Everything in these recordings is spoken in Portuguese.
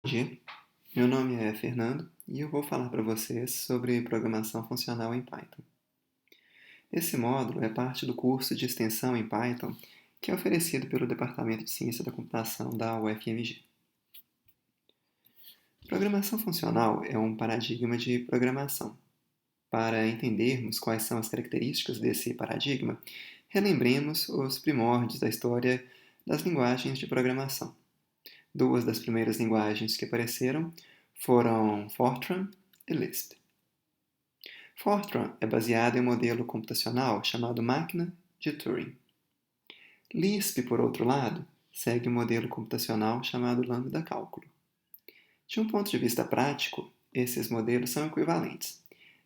Bom dia, meu nome é Fernando e eu vou falar para vocês sobre programação funcional em Python. Esse módulo é parte do curso de extensão em Python que é oferecido pelo Departamento de Ciência da Computação da UFMG. Programação funcional é um paradigma de programação. Para entendermos quais são as características desse paradigma, relembremos os primórdios da história das linguagens de programação. Duas das primeiras linguagens que apareceram foram Fortran e Lisp. Fortran é baseado em um modelo computacional chamado máquina de Turing. Lisp, por outro lado, segue um modelo computacional chamado lambda cálculo. De um ponto de vista prático, esses modelos são equivalentes.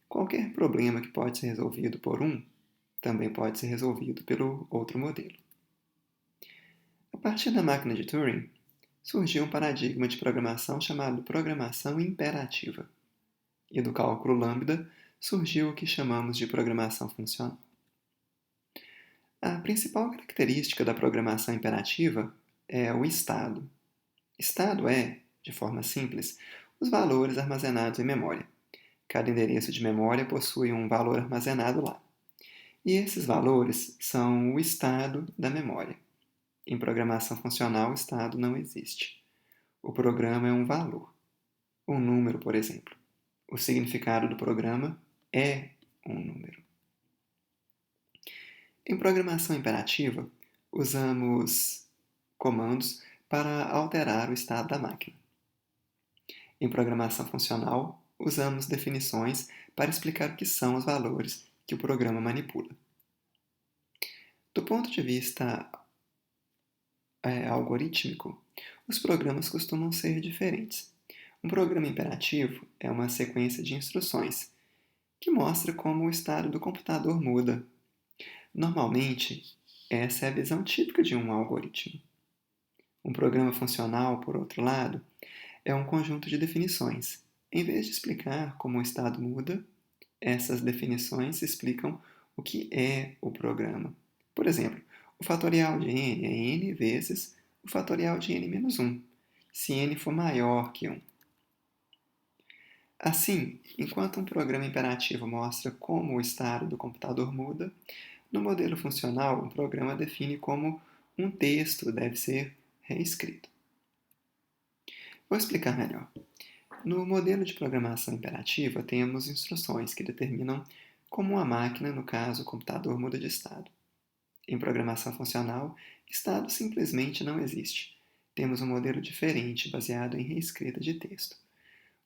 Qualquer problema que pode ser resolvido por um, também pode ser resolvido pelo outro modelo. A partir da máquina de Turing, surgiu um paradigma de programação chamado programação imperativa. E do cálculo lambda surgiu o que chamamos de programação funcional. A principal característica da programação imperativa é o estado. Estado é, de forma simples, os valores armazenados em memória. Cada endereço de memória possui um valor armazenado lá. E esses valores são o estado da memória. Em programação funcional, o estado não existe. O programa é um valor. Um número, por exemplo. O significado do programa é um número. Em programação imperativa, usamos comandos para alterar o estado da máquina. Em programação funcional, usamos definições para explicar o que são os valores que o programa manipula. Do ponto de vista algorítmico, os programas costumam ser diferentes. Um programa imperativo é uma sequência de instruções que mostra como o estado do computador muda. Normalmente, essa é a visão típica de um algoritmo. Um programa funcional, por outro lado, é um conjunto de definições. Em vez de explicar como o estado muda, essas definições explicam o que é o programa. Por exemplo, o fatorial de n é n vezes o fatorial de n menos 1, se n for maior que 1. Assim, enquanto um programa imperativo mostra como o estado do computador muda, no modelo funcional, um programa define como um texto deve ser reescrito. Vou explicar melhor. No modelo de programação imperativa, temos instruções que determinam como uma máquina, no caso o computador, muda de estado. Em programação funcional, estado simplesmente não existe. Temos um modelo diferente, baseado em reescrita de texto.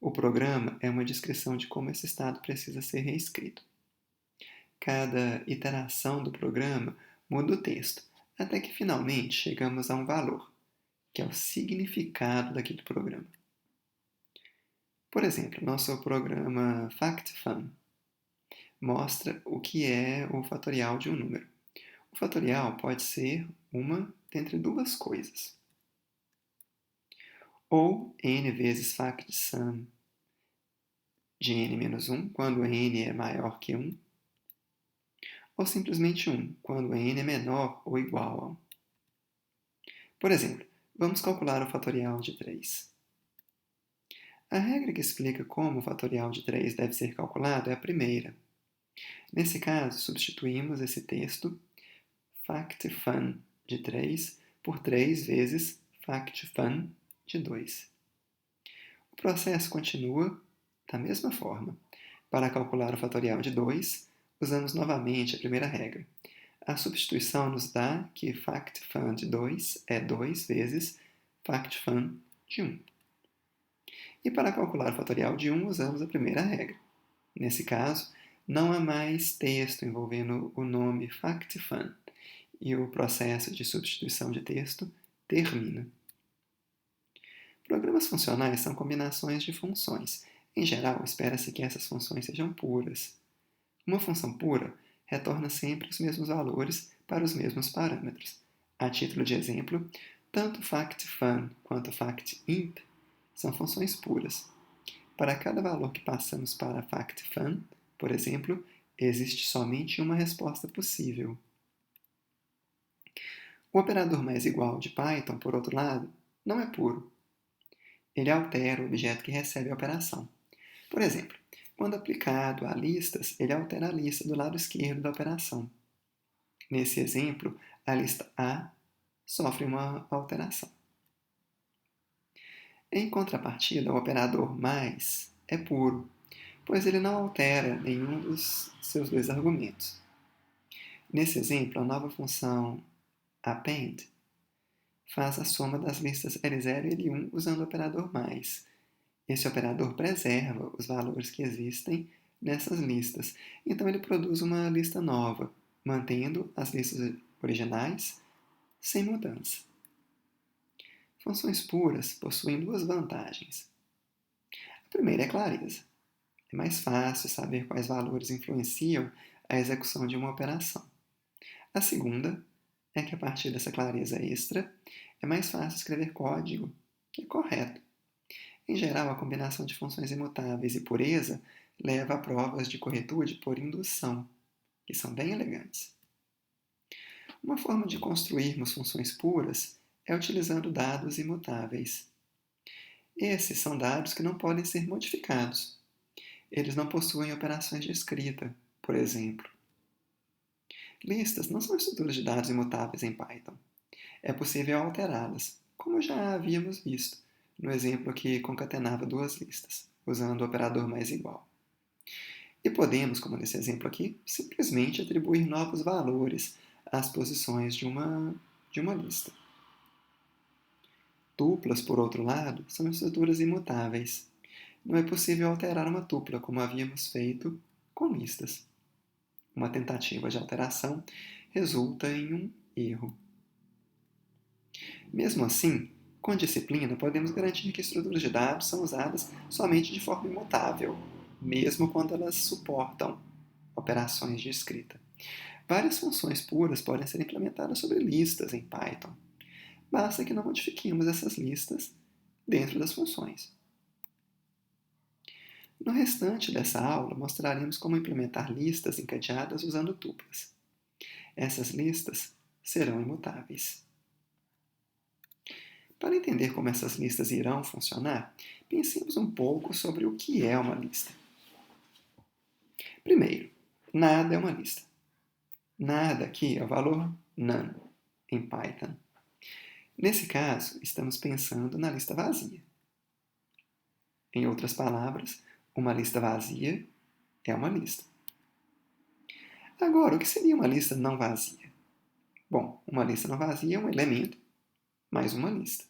O programa é uma descrição de como esse estado precisa ser reescrito. Cada iteração do programa muda o texto, até que finalmente chegamos a um valor, que é o significado daquele programa. Por exemplo, nosso programa FactFun mostra o que é o fatorial de um número. O fatorial pode ser uma dentre duas coisas. Ou n vezes factsum de n menos 1, quando n é maior que 1, ou simplesmente 1, quando n é menor ou igual a 1. Por exemplo, vamos calcular o fatorial de 3. A regra que explica como o fatorial de 3 deve ser calculado é a primeira. Nesse caso, substituímos esse texto factfun de 3 por 3 vezes factfun de 2. O processo continua da mesma forma. Para calcular o fatorial de 2, usamos novamente a primeira regra. A substituição nos dá que factfun de 2 é 2 vezes factfun de 1. E para calcular o fatorial de 1, usamos a primeira regra. Nesse caso, não há mais texto envolvendo o nome factfun, e o processo de substituição de texto termina. Programas funcionais são combinações de funções. Em geral, espera-se que essas funções sejam puras. Uma função pura retorna sempre os mesmos valores para os mesmos parâmetros. A título de exemplo, tanto factfun quanto factimp são funções puras. Para cada valor que passamos para factfun, por exemplo, existe somente uma resposta possível. O operador mais igual de Python, por outro lado, não é puro. Ele altera o objeto que recebe a operação. Por exemplo, quando aplicado a listas, ele altera a lista do lado esquerdo da operação. Nesse exemplo, a lista A sofre uma alteração. Em contrapartida, o operador mais é puro, pois ele não altera nenhum dos seus dois argumentos. Nesse exemplo, a nova função append faz a soma das listas L0 e L1 usando o operador mais. Esse operador preserva os valores que existem nessas listas, então ele produz uma lista nova, mantendo as listas originais sem mudança. Funções puras possuem duas vantagens. A primeira é clareza. É mais fácil saber quais valores influenciam a execução de uma operação. A segunda é que, a partir dessa clareza extra, é mais fácil escrever código que é correto. Em geral, a combinação de funções imutáveis e pureza leva a provas de corretude por indução, que são bem elegantes. Uma forma de construirmos funções puras é utilizando dados imutáveis. Esses são dados que não podem ser modificados. Eles não possuem operações de escrita, por exemplo. Listas não são estruturas de dados imutáveis em Python. É possível alterá-las, como já havíamos visto no exemplo que concatenava duas listas, usando o operador mais igual. E podemos, como nesse exemplo aqui, simplesmente atribuir novos valores às posições de uma lista. Tuplas, por outro lado, são estruturas imutáveis. Não é possível alterar uma tupla, como havíamos feito com listas. Uma tentativa de alteração resulta em um erro. Mesmo assim, com disciplina, podemos garantir que estruturas de dados são usadas somente de forma imutável, mesmo quando elas suportam operações de escrita. Várias funções puras podem ser implementadas sobre listas em Python. Basta que não modifiquemos essas listas dentro das funções. No restante dessa aula, mostraremos como implementar listas encadeadas usando tuplas. Essas listas serão imutáveis. Para entender como essas listas irão funcionar, pensemos um pouco sobre o que é uma lista. Primeiro, nada é uma lista. Nada aqui é o valor none em Python. Nesse caso, estamos pensando na lista vazia. Em outras palavras, uma lista vazia é uma lista. Agora, o que seria uma lista não vazia? Bom, uma lista não vazia é um elemento mais uma lista.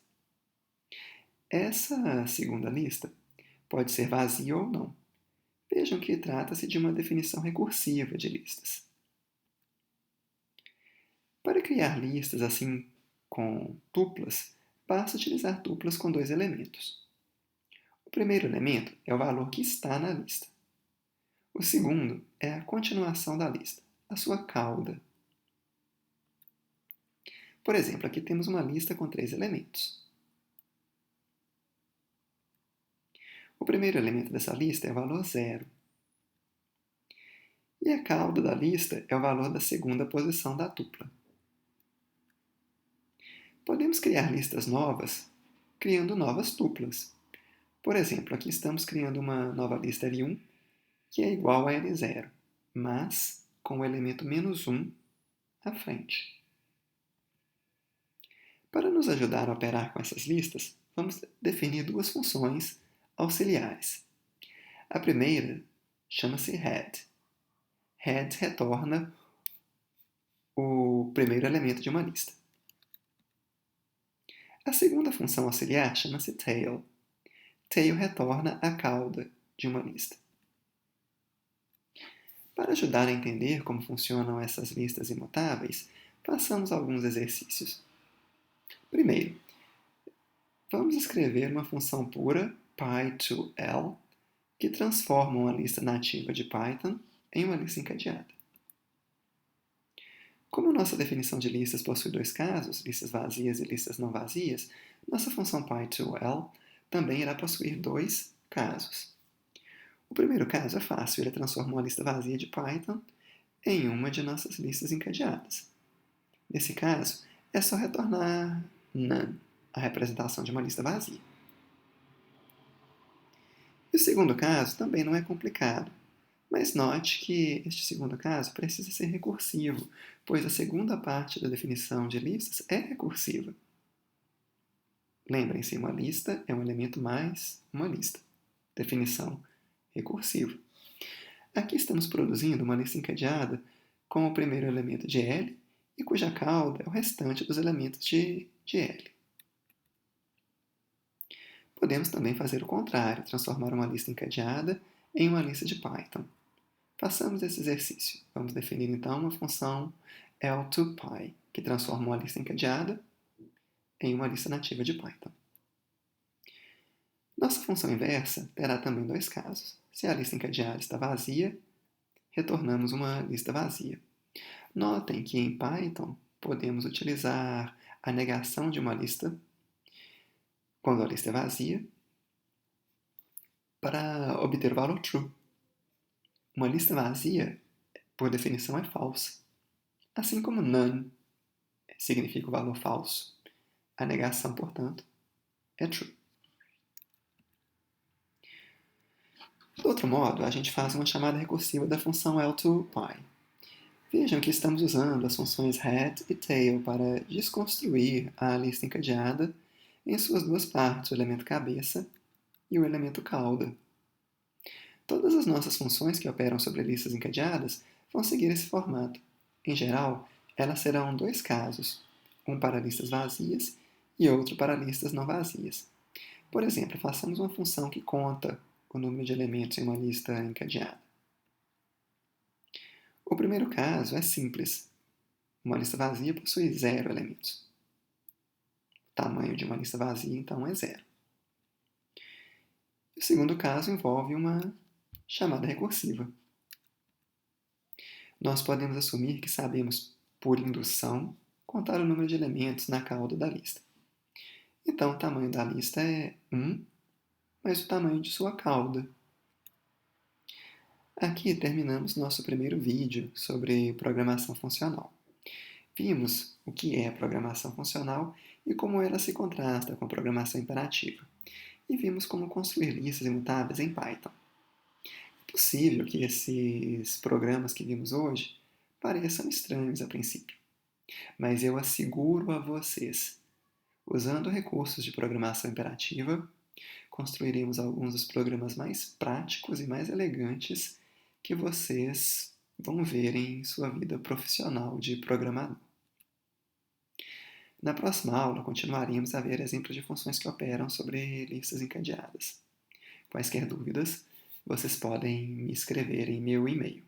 Essa segunda lista pode ser vazia ou não. Vejam que trata-se de uma definição recursiva de listas. Para criar listas assim com tuplas, basta utilizar tuplas com dois elementos. O primeiro elemento é o valor que está na lista. O segundo é a continuação da lista, a sua cauda. Por exemplo, aqui temos uma lista com 3 elementos. O primeiro elemento dessa lista é o valor 0. E a cauda da lista é o valor da segunda posição da tupla. Podemos criar listas novas criando novas tuplas. Por exemplo, aqui estamos criando uma nova lista L1, que é igual a L0, mas com o elemento -1 à frente. Para nos ajudar a operar com essas listas, vamos definir duas funções auxiliares. A primeira chama-se head. Head retorna o primeiro elemento de uma lista. A segunda função auxiliar chama-se tail. Tail retorna a cauda de uma lista. Para ajudar a entender como funcionam essas listas imutáveis, façamos alguns exercícios. Primeiro, vamos escrever uma função pura, py2l, que transforma uma lista nativa de Python em uma lista encadeada. Como nossa definição de listas possui dois casos, listas vazias e listas não vazias, nossa função py2l também irá possuir dois casos. O primeiro caso é fácil, ele transforma uma lista vazia de Python em uma de nossas listas encadeadas. Nesse caso, é só retornar none, a representação de uma lista vazia. E o segundo caso também não é complicado, mas note que este segundo caso precisa ser recursivo, pois a segunda parte da definição de listas é recursiva. Lembrem-se, uma lista é um elemento mais uma lista. Definição recursiva. Aqui estamos produzindo uma lista encadeada com o primeiro elemento de L e cuja cauda é o restante dos elementos de L. Podemos também fazer o contrário, transformar uma lista encadeada em uma lista de Python. Façamos esse exercício. Vamos definir então uma função L2Py, que transforma uma lista encadeada em uma lista nativa de Python. Nossa função inversa terá também dois casos. Se a lista encadeada está vazia, retornamos uma lista vazia. Notem que em Python podemos utilizar a negação de uma lista, quando a lista é vazia, para obter o valor true. Uma lista vazia, por definição, é falsa. Assim como none significa o valor falso, a negação, portanto, é true. Do outro modo, a gente faz uma chamada recursiva da função L2Py. Vejam que estamos usando as funções head e tail para desconstruir a lista encadeada em suas duas partes, o elemento cabeça e o elemento cauda. Todas as nossas funções que operam sobre listas encadeadas vão seguir esse formato. Em geral, elas serão dois casos, um para listas vazias e outro para listas não vazias. Por exemplo, façamos uma função que conta o número de elementos em uma lista encadeada. O primeiro caso é simples. Uma lista vazia possui 0 elementos. O tamanho de uma lista vazia, então, é 0. O segundo caso envolve uma chamada recursiva. Nós podemos assumir que sabemos, por indução, contar o número de elementos na cauda da lista. Então, o tamanho da lista é 1, mais o tamanho de sua cauda. Aqui terminamos nosso primeiro vídeo sobre programação funcional. Vimos o que é a programação funcional e como ela se contrasta com a programação imperativa. E vimos como construir listas imutáveis em Python. É possível que esses programas que vimos hoje pareçam estranhos a princípio, mas eu asseguro a vocês, usando recursos de programação imperativa, construiremos alguns dos programas mais práticos e mais elegantes que vocês vão ver em sua vida profissional de programador. Na próxima aula, continuaremos a ver exemplos de funções que operam sobre listas encadeadas. Quaisquer dúvidas, vocês podem me escrever em meu e-mail.